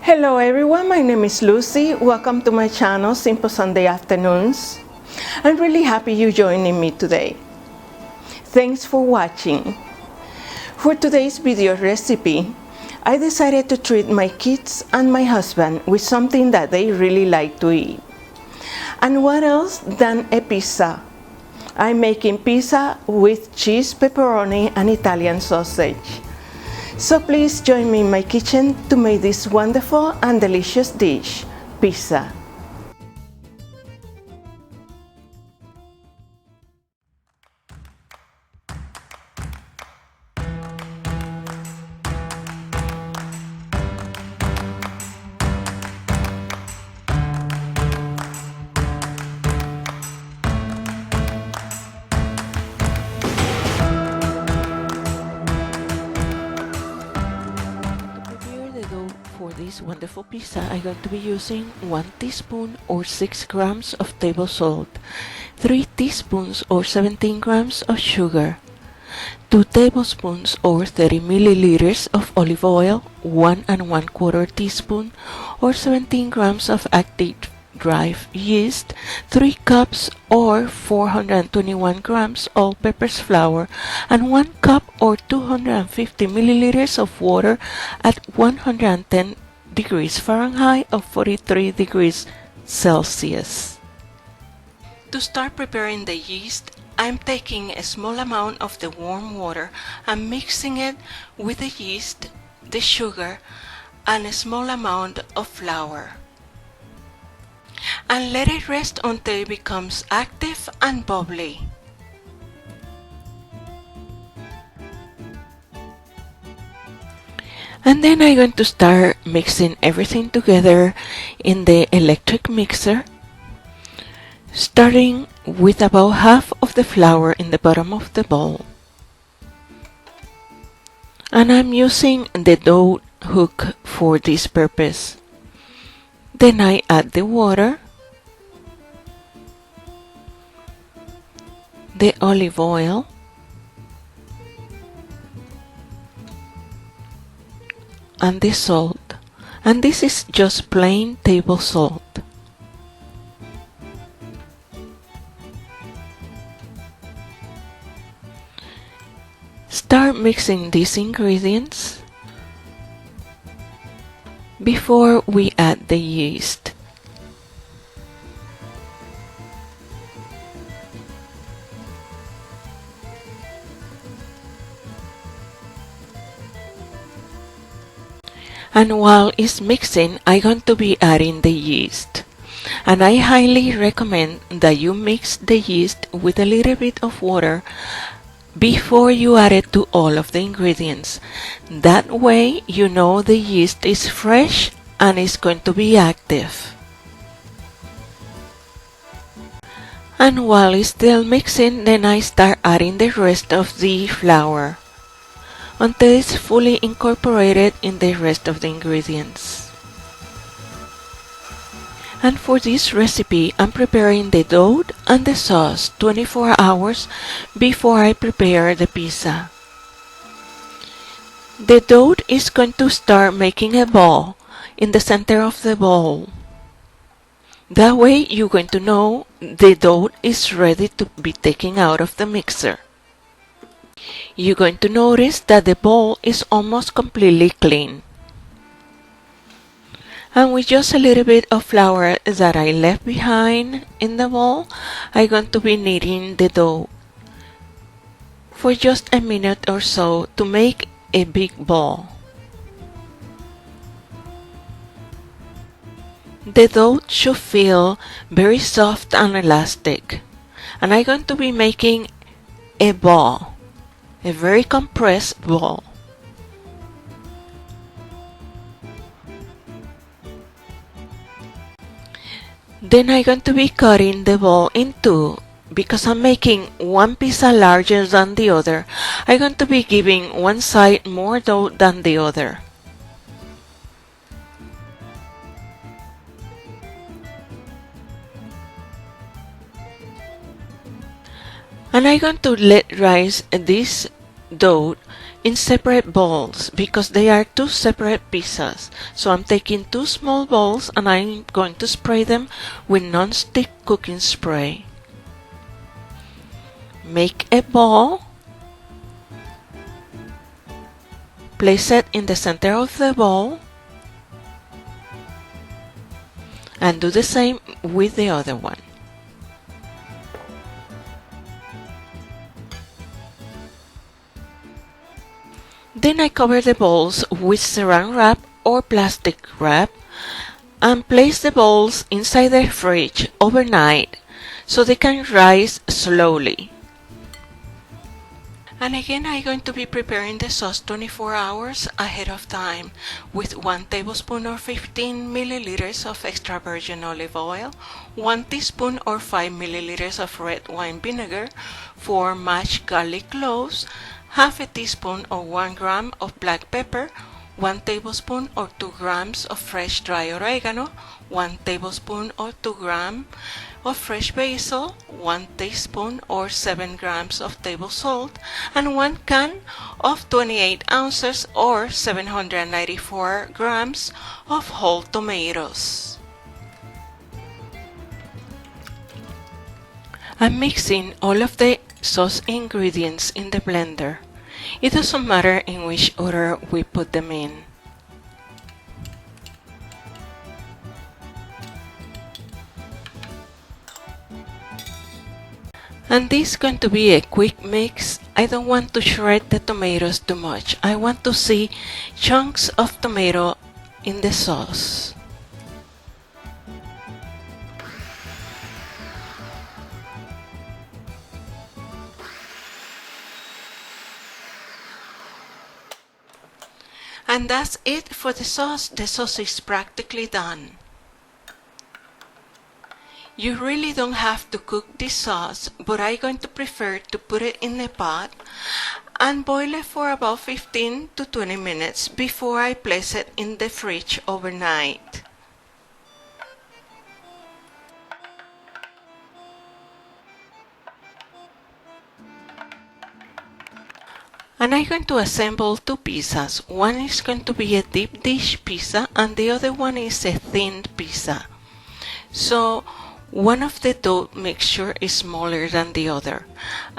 Hello everyone, my name is Lucy. Welcome to my channel, Simple Sunday Afternoons. I'm really happy you're joining me today. Thanks for watching. For today's video recipe, I decided to treat my kids and my husband with something that they really like to eat. And what else than a pizza? I'm making pizza with cheese, pepperoni, and Italian sausage. So please join me in my kitchen to make this wonderful and delicious dish, pizza. For this wonderful pizza, I'm going to be using 1 teaspoon or 6 grams of table salt, 3 teaspoons or 17 grams of sugar, 2 tablespoons or 30 milliliters of olive oil, 1 1/4 teaspoon or 17 grams of active dry yeast, 3 cups or 421 grams all-purpose flour, and 1 cup or 250 milliliters of water at 110 degrees Fahrenheit or 43 degrees Celsius. To start preparing the yeast, I'm taking a small amount of the warm water and mixing it with the yeast, the sugar, and a small amount of flour. And let it rest until it becomes active and bubbly. And then I'm going to start mixing everything together in the electric mixer, starting with about half of the flour in the bottom of the bowl. And I'm using the dough hook for this purpose. Then I add the water, the olive oil, and the salt. And this is just plain table salt. Start mixing these ingredients before we add the yeast. And while it's mixing, I'm going to be adding the yeast. And I highly recommend that you mix the yeast with a little bit of water before you add it to all of the ingredients. That way you know the yeast is fresh and is going to be active. And while it's still mixing, then I start adding the rest of the flour until it's fully incorporated in the rest of the ingredients. And for this recipe, I'm preparing the dough and the sauce 24 hours before I prepare the pizza. The dough is going to start making a ball in the center of the bowl. That way you're going to know the dough is ready to be taken out of the mixer. You're going to notice that the bowl is almost completely clean. And with just a little bit of flour that I left behind in the bowl, I'm going to be kneading the dough for just a minute or so to make a big ball. The dough should feel very soft and elastic, and I'm going to be making a ball, a very compressed ball. Then I'm going to be cutting the ball in two. Because I'm making one pizza larger than the other, I'm going to be giving one side more dough than the other. And I'm going to let rise this dough in separate bowls because they are two separate pizzas. So I'm taking two small bowls and I'm going to spray them with non-stick cooking spray. Make a ball, place it in the center of the bowl, and do the same with the other one. Then I cover the bowls with saran wrap or plastic wrap and place the bowls inside the fridge overnight so they can rise slowly. And again, I'm going to be preparing the sauce 24 hours ahead of time with 1 tablespoon or 15 milliliters of extra virgin olive oil, 1 teaspoon or 5 milliliters of red wine vinegar, 4 mashed garlic cloves, half a teaspoon or 1 gram of black pepper, 1 tablespoon or 2 grams of fresh dry oregano, 1 tablespoon or 2 grams of fresh basil, 1 teaspoon or 7 grams of table salt, and 1 can of 28 ounces or 794 grams of whole tomatoes. I'm mixing all of the sauce ingredients in the blender. It doesn't matter in which order we put them in. And this is going to be a quick mix. I don't want to shred the tomatoes too much. I want to see chunks of tomato in the sauce. And that's it for the sauce. The sauce is practically done. You really don't have to cook this sauce, but I'm going to prefer to put it in a pot and boil it for about 15 to 20 minutes before I place it in the fridge overnight. And I'm going to assemble two pizzas. One is going to be a deep dish pizza and the other one is a thin pizza. So one of the dough mixture is smaller than the other,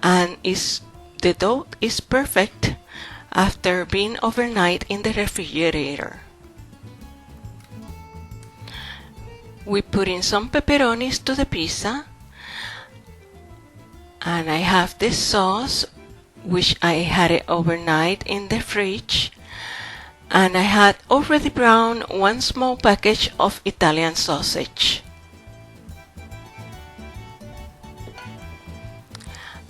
and the dough is perfect after being overnight in the refrigerator. We put in some pepperonis to the pizza, and I have this sauce which I had it overnight in the fridge, and I had already browned 1 small package of Italian sausage.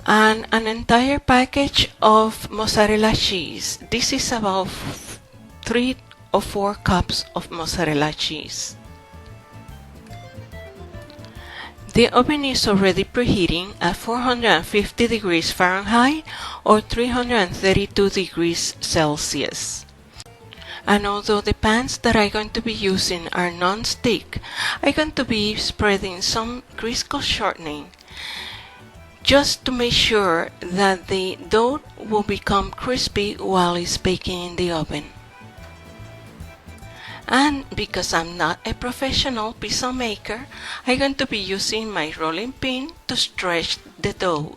And an entire package of mozzarella cheese. This is about 3 or 4 cups of mozzarella cheese. The oven is already preheating at 450 degrees Fahrenheit or 332 degrees Celsius. And although the pans that I'm going to be using are non-stick, I'm going to be spreading some Crisco shortening just to make sure that the dough will become crispy while it's baking in the oven. And because I'm not a professional pizza maker, I'm going to be using my rolling pin to stretch the dough.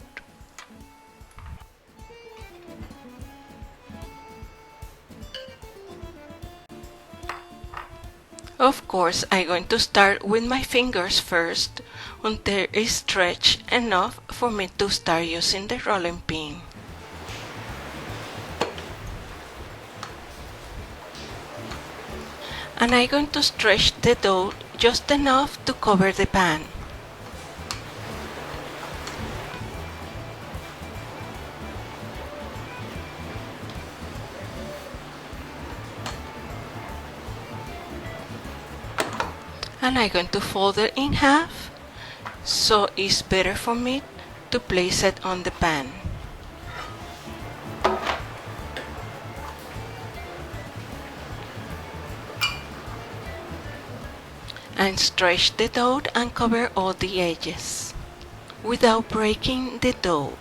Of course, I'm going to start with my fingers first until it's stretched enough for me to start using the rolling pin. And I'm going to stretch the dough just enough to cover the pan. And I'm going to fold it in half so it's better for me to place it on the pan. And stretch the dough and cover all the edges without breaking the dough.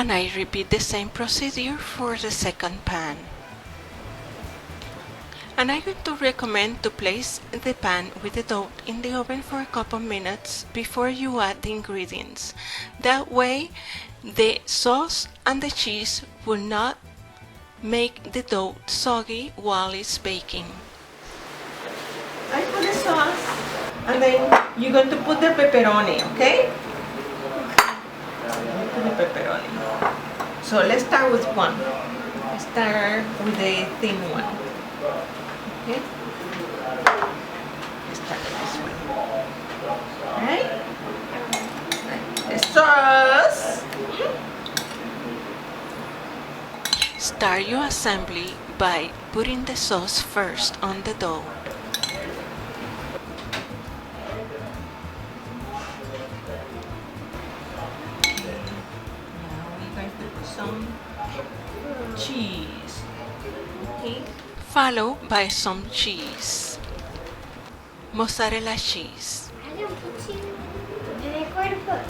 And I repeat the same procedure for the second pan. And I'm going to recommend to place the pan with the dough in the oven for a couple minutes before you add the ingredients. That way the sauce and the cheese will not make the dough soggy while it's baking. I put the sauce and then you're going to put the pepperoni, okay? Put the pepperoni. So let's start with one. Let's start with the thin one. Okay? Let's start with this one. Alright? The sauce. Start your assembly by putting the sauce first on the dough. Some cheese, okay? Followed by some cheese, mozzarella cheese. I don't put cheese. And I'm going to put.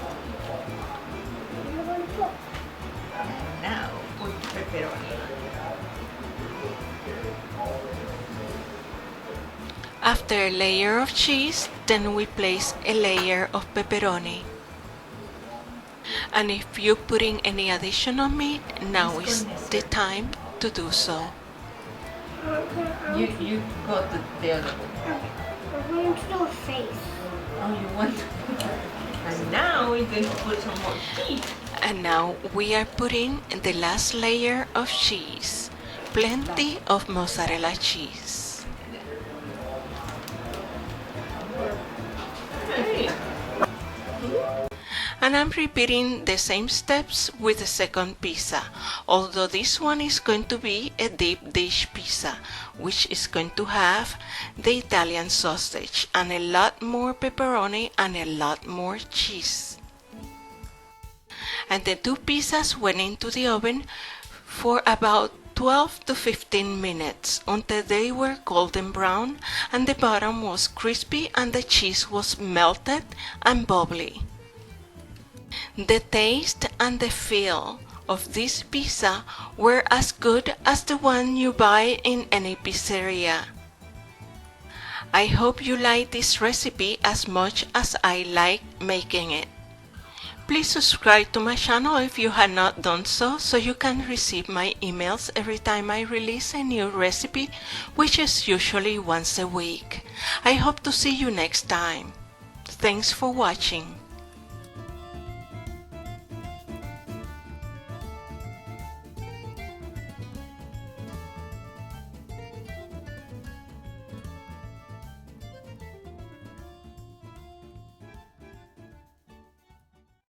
And now put pepperoni. After a layer of cheese, then we place a layer of pepperoni. And if you're putting any additional meat, now is the time to do so. You go to the other one. I want to do a face. Oh, you want to? And now we're going to put some more cheese. And now we are putting the last layer of cheese. Plenty of mozzarella cheese. Hey. And I'm repeating the same steps with the second pizza, although this one is going to be a deep dish pizza, which is going to have the Italian sausage and a lot more pepperoni and a lot more cheese. And the two pizzas went into the oven for about 12 to 15 minutes until they were golden brown and the bottom was crispy and the cheese was melted and bubbly. The taste and the feel of this pizza were as good as the one you buy in any pizzeria. I hope you like this recipe as much as I like making it. Please subscribe to my channel if you have not done so you can receive my emails every time I release a new recipe, which is usually once a week. I hope to see you next time. Thanks for watching.